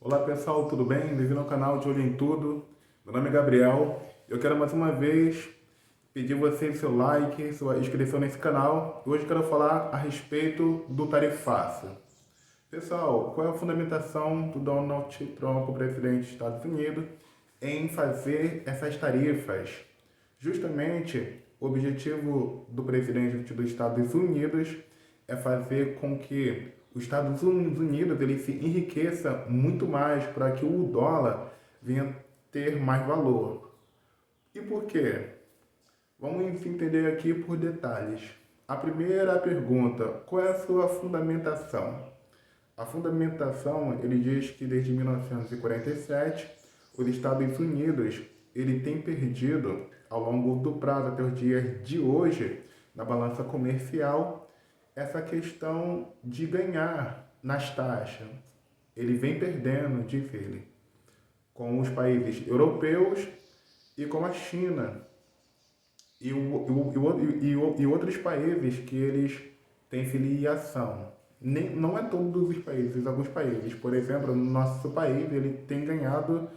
Olá pessoal, tudo bem? Bem-vindo ao canal de Olho em Tudo. Meu nome é Gabriel. Eu quero mais uma vez pedir você seu like, sua inscrição nesse canal. Hoje eu quero falar a respeito do tarifaço. Pessoal, qual é a fundamentação do Donald Trump, o presidente dos Estados Unidos, em fazer essas tarifas? Justamente, o objetivo do presidente dos Estados Unidos é fazer com que os Estados Unidos ele se enriqueça muito mais para que o dólar venha ter mais valor. E por quê? Vamos entender aqui por detalhes. A primeira pergunta, qual é a sua fundamentação? A fundamentação, ele diz que desde 1947, os Estados Unidos, ele tem perdido, ao longo do prazo até os dias de hoje, na balança comercial, essa questão de ganhar nas taxas. Ele vem perdendo, diz ele, com os países europeus e com a China e outros países que eles têm filiação. Não é todos os países, alguns países. Por exemplo, no nosso país ele tem ganhado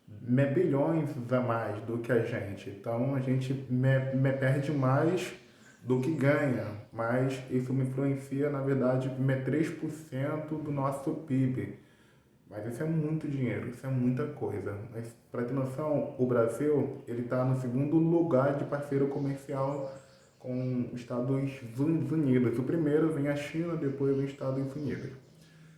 bilhões a mais do que a gente. Então a gente perde mais do que ganha, mas isso me influencia, na verdade, 3% do nosso PIB. Mas isso é muito dinheiro, isso é muita coisa. Mas para ter noção, o Brasil ele está no segundo lugar de parceiro comercial com os Estados Unidos. O primeiro vem a China, depois os Estados Unidos.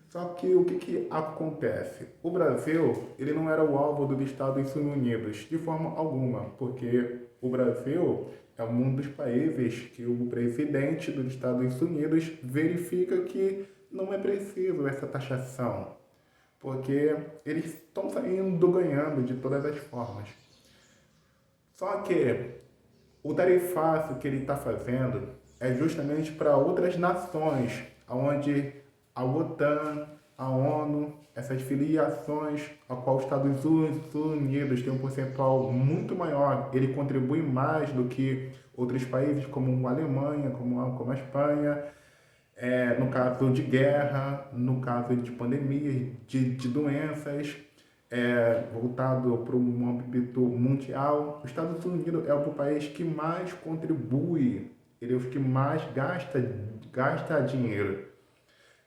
Só que o que acontece? O Brasil ele não era o alvo dos Estados Unidos de forma alguma, porque o Brasil é um dos países que o presidente dos Estados Unidos verifica que não é preciso essa taxação, porque eles estão saindo ganhando de todas as formas. Só que o tarifaço que ele está fazendo é justamente para outras nações, onde a OTAN, a ONU, essas filiações a qual os Estados Unidos têm um percentual muito maior, ele contribui mais do que outros países como a Alemanha, como a Espanha, no caso de guerra, no caso de pandemias, de doenças, voltado para um âmbito mundial. Os Estados Unidos é o país que mais contribui, ele é o que mais gasta dinheiro.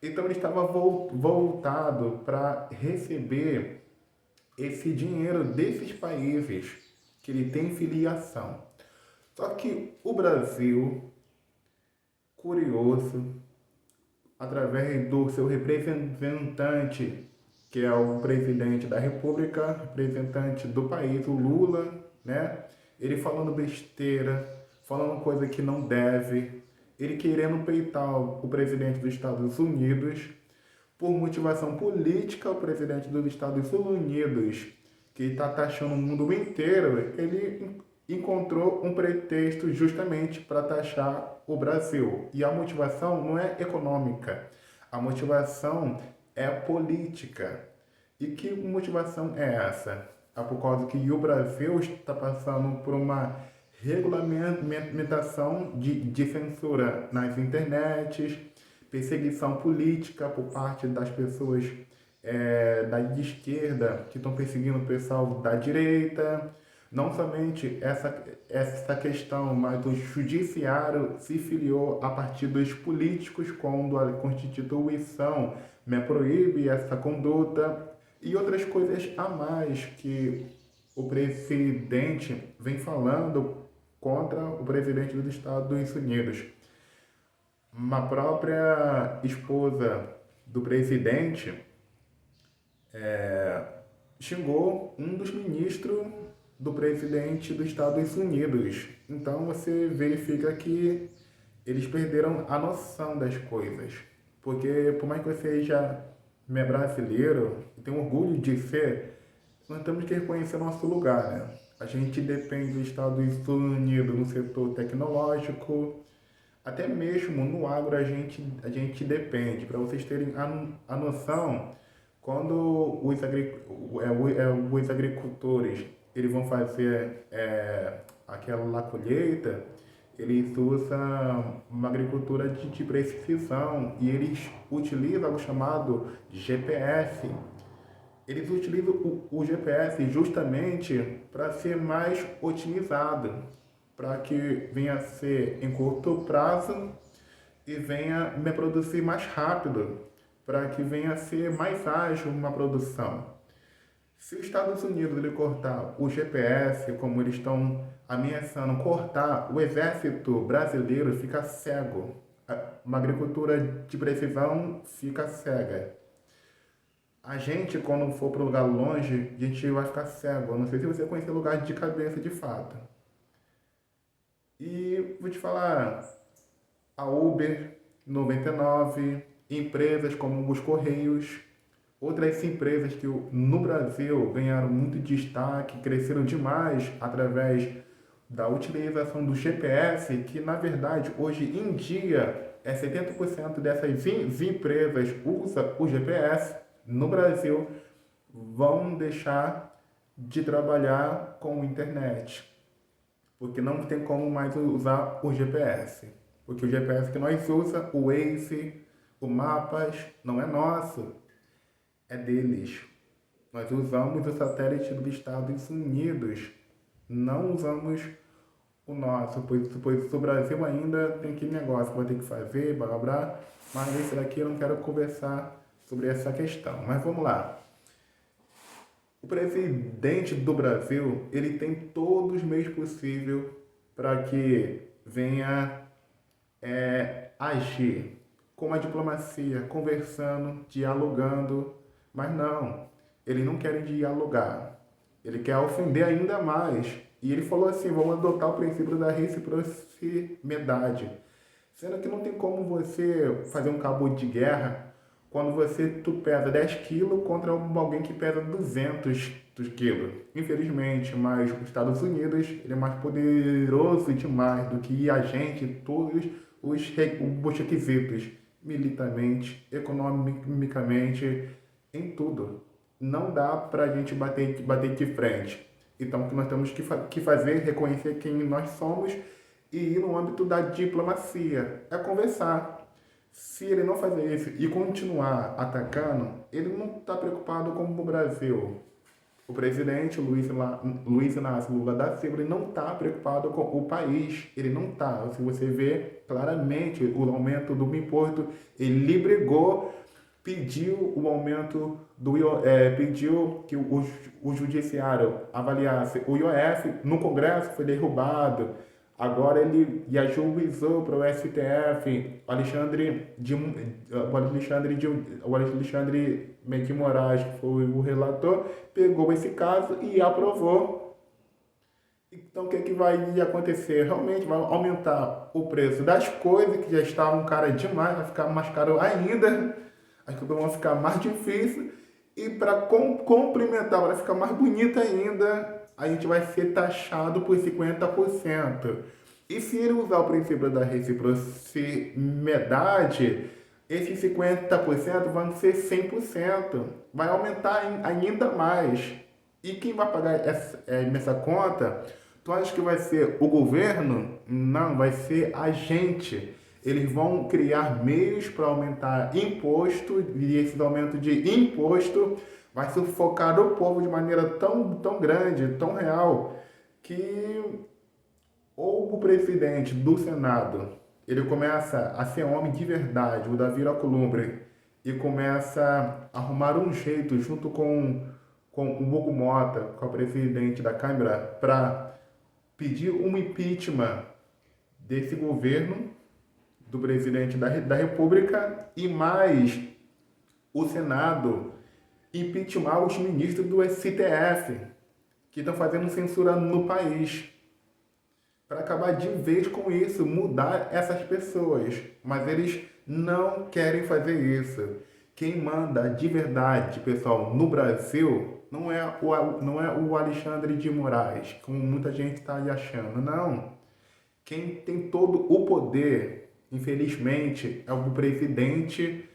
Então ele estava voltado para receber esse dinheiro desses países que ele tem filiação. Só que o Brasil, curioso, através do seu representante, que é o presidente da República, representante do país, o Lula, né? Ele falando besteira, falando coisa que não deve, ele querendo peitar o presidente dos Estados Unidos, por motivação política, o presidente dos Estados Unidos, que está taxando o mundo inteiro, ele encontrou um pretexto justamente para taxar o Brasil. E a motivação não é econômica, a motivação é política. E que motivação é essa? É por causa que o Brasil está passando por uma regulamentação de censura nas internets, perseguição política por parte das pessoas da esquerda que estão perseguindo o pessoal da direita. Não somente essa questão, mas o judiciário se filiou a partidos políticos quando a Constituição proíbe essa conduta e outras coisas a mais que o presidente vem falando contra o presidente dos Estados Unidos. Uma própria esposa do presidente xingou um dos ministros do presidente dos Estados Unidos. Então você verifica que eles perderam a noção das coisas. Porque por mais que você seja brasileiro e tenha orgulho de ser, nós temos que reconhecer nosso lugar, né? A gente depende dos Estados Unidos no setor tecnológico, até mesmo no agro a gente depende. Para vocês terem a noção, quando os agricultores eles vão fazer aquela colheita, eles usam uma agricultura de precisão e eles utilizam o chamado GPS. eles utilizam o GPS justamente para ser mais otimizado, para que venha a ser em curto prazo e venha me produzir mais rápido, para que venha a ser mais ágil uma produção. Se os Estados Unidos ele cortar o GPS, como eles estão ameaçando cortar, o exército brasileiro fica cego. Uma agricultura de precisão fica cega. A gente, quando for para um lugar longe, a gente vai ficar cego. Eu não sei se você conhece lugar de cabeça de fato. E vou te falar, a Uber 99, empresas como os Correios, outras empresas que no Brasil ganharam muito destaque, cresceram demais através da utilização do GPS, que na verdade hoje em dia 70% dessas empresas usam o GPS no Brasil, vão deixar de trabalhar com a internet, porque não tem como mais usar o GPS. Porque o GPS que nós usamos, o Waze, o Mapas, não é nosso, é deles. Nós usamos o satélite dos Estados Unidos, não usamos o nosso, pois o Brasil ainda tem aquele negócio que vai ter que fazer, blá blá blá, mas esse daqui eu não quero conversar sobre essa questão. Mas vamos lá. O presidente do Brasil, ele tem todos os meios possíveis para que venha agir com a diplomacia, conversando, dialogando, mas não, ele não quer dialogar, ele quer ofender ainda mais. E ele falou assim, vamos adotar o princípio da reciprocidade, sendo que não tem como você fazer um cabo de guerra quando tu pesa 10 quilos contra alguém que pesa 200 quilos. Infelizmente, mas os Estados Unidos ele é mais poderoso demais do que a gente, todos os requisitos, militarmente, economicamente, em tudo. Não dá pra gente bater de frente. Então, o que nós temos que fazer é reconhecer quem nós somos e ir no âmbito da diplomacia. É conversar. Se ele não fazer isso e continuar atacando, ele não está preocupado com o Brasil. O presidente Luiz Inácio Lula da Silva ele não está preocupado com o país. Ele não está. Se você vê claramente o aumento do imposto, ele brigou, pediu o aumento pediu que o judiciário avaliasse o IOF, no Congresso foi derrubado. Agora ele ajuizou para o STF, o Alexandre de Moraes, que foi o relator, pegou esse caso e aprovou. Então o que vai acontecer? Realmente vai aumentar o preço das coisas, que já estavam caras demais, vai ficar mais caro ainda, as coisas vão ficar mais difíceis, e para complementar, para ficar mais bonita ainda, a gente vai ser taxado por 50%. E se ele usar o princípio da reciprocidade, esses 50% vão ser 100%. Vai aumentar ainda mais. E quem vai pagar nessa conta? Tu acha que vai ser o governo? Não, vai ser a gente. Eles vão criar meios para aumentar imposto, e esse aumento de imposto vai sufocar o povo de maneira tão grande, tão real, que ou o presidente do Senado ele começa a ser homem de verdade, o Davi Alcolumbre, e começa a arrumar um jeito junto com o Hugo Mota, com o presidente da Câmara, para pedir um impeachment desse governo, do presidente da República, e mais o Senado impeachment os ministros do STF, que estão fazendo censura no país, para acabar de vez com isso, mudar essas pessoas. Mas eles não querem fazer isso. Quem manda de verdade, pessoal, no Brasil, não é o Alexandre de Moraes, como muita gente está achando. Não. Quem tem todo o poder, infelizmente, é o presidente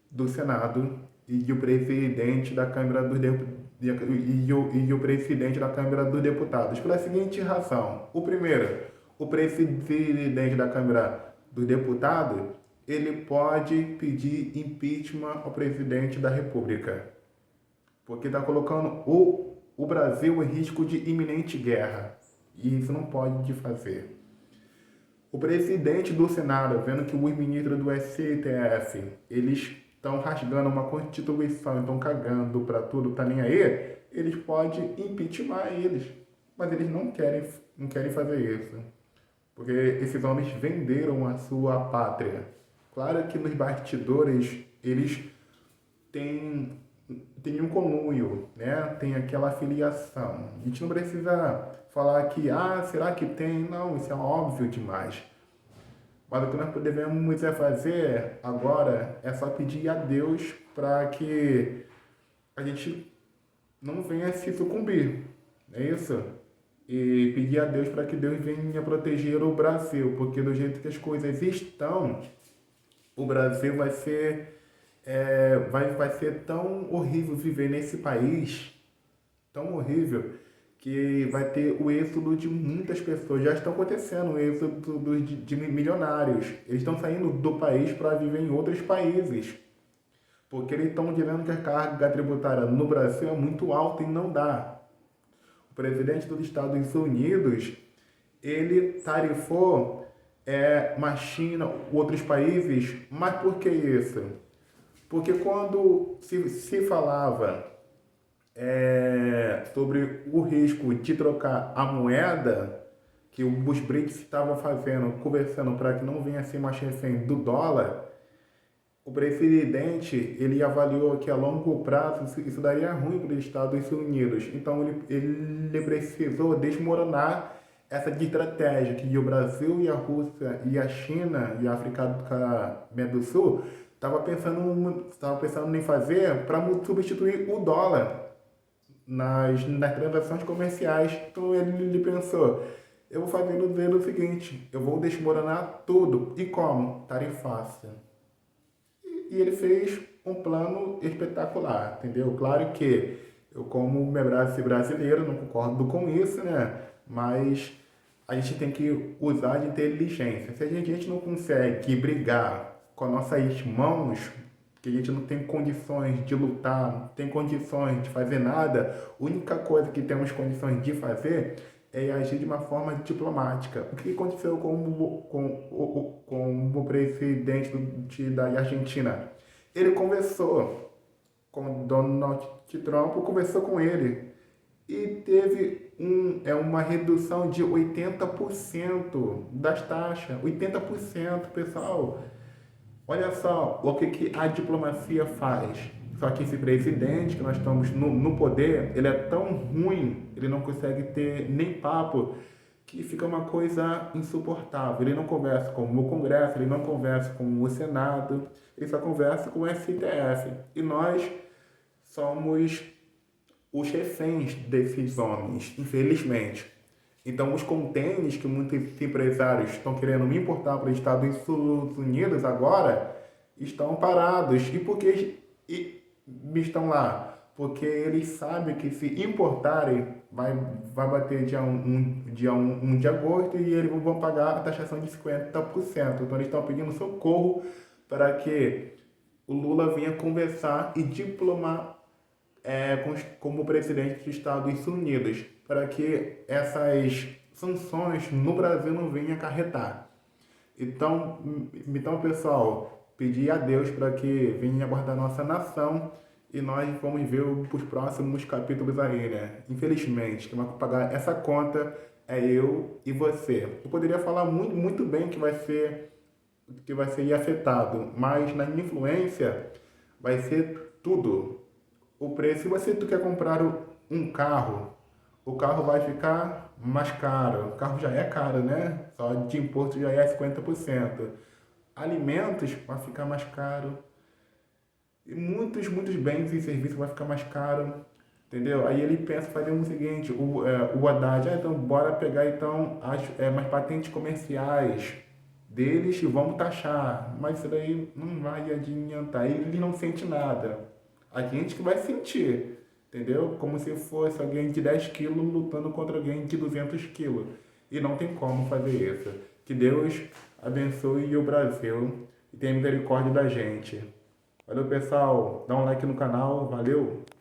do Senado e o presidente da Câmara dos Deputados. E o presidente da Câmara dos Deputados, pela seguinte razão. O primeiro, o presidente da Câmara dos Deputados, ele pode pedir impeachment ao presidente da República. porque está colocando o Brasil em risco de iminente guerra. E isso não pode fazer. O presidente do Senado, vendo que os ministros do STF, eles estão rasgando uma Constituição, estão cagando para tudo, tá nem aí, eles podem impeachment eles. Mas eles não querem fazer isso. Porque esses homens venderam a sua pátria. Claro que nos bastidores eles têm um conluio, né? Tem aquela filiação. A gente não precisa falar que, será que tem? Não, isso é óbvio demais. Mas o que nós devemos fazer agora é só pedir a Deus para que a gente não venha se sucumbir, não é isso? E pedir a Deus para que Deus venha proteger o Brasil, porque do jeito que as coisas estão, o Brasil vai ser tão horrível viver nesse país, tão horrível, que vai ter o êxodo de muitas pessoas. Já estão acontecendo o êxodo de milionários. Eles estão saindo do país para viver em outros países. Porque eles estão dizendo que a carga tributária no Brasil é muito alta e não dá. O presidente dos Estados Unidos, ele tarifou a China, outros países. Mas por que isso? Porque quando se falava sobre o risco de trocar a moeda, que os BRICS estavam conversando para que não venha a ser mais refém do dólar, o presidente ele avaliou que a longo prazo isso daria ruim para os Estados Unidos. Então ele precisou desmoronar essa estratégia que o Brasil e a Rússia e a China e a África do Sul estavam pensando em fazer para substituir o dólar nas transações comerciais. Então ele pensou, eu vou fazer o seguinte, eu vou desmoronar tudo. E como? Tarifaça. E ele fez um plano espetacular, entendeu? Claro que eu, como brasileiro, não concordo com isso, né? Mas a gente tem que usar de inteligência. Se a gente não consegue brigar com as nossas mãos, que a gente não tem condições de lutar, não tem condições de fazer nada, a única coisa que temos condições de fazer é agir de uma forma diplomática. O que aconteceu com o presidente da Argentina? Ele conversou com Donald Trump, conversou com ele e teve uma redução de 80% das taxas. 80%, pessoal. Olha só o que a diplomacia faz. Só que esse presidente, que nós estamos no poder, ele é tão ruim, ele não consegue ter nem papo, que fica uma coisa insuportável. Ele não conversa com o Congresso, ele não conversa com o Senado, ele só conversa com o STF. E nós somos os reféns desses homens, infelizmente. Então, os contêineres que muitos empresários estão querendo me importar para os Estados Unidos agora estão parados. E por que estão lá? Porque eles sabem que se importarem, vai bater dia 1 de agosto e eles vão pagar a taxação de 50%. Então, eles estão pedindo socorro para que o Lula venha conversar e diplomar como presidente dos Estados Unidos, para que essas sanções no Brasil não venham acarretar. Então, pessoal, pedir a Deus para que venha guardar nossa nação e nós vamos ver os próximos capítulos aí, né? Infelizmente, quem vai pagar essa conta é eu e você. Eu poderia falar muito, muito bem que vai ser afetado, mas na minha influência vai ser tudo. O preço, se tu quer comprar um carro, o carro vai ficar mais caro. O carro já é caro, né? Só de imposto já é 50%. Alimentos vai ficar mais caro. E muitos bens e serviços vai ficar mais caro. Entendeu? Aí ele pensa em fazer o seguinte, o Haddad, então bora pegar então as patentes comerciais deles e vamos taxar. Mas isso daí não vai adiantar. Ele não sente nada. A gente que vai sentir, entendeu? Como se fosse alguém de 10 quilos lutando contra alguém de 200 quilos. E não tem como fazer isso. Que Deus abençoe o Brasil e tenha misericórdia da gente. Valeu, pessoal. Dá um like no canal. Valeu!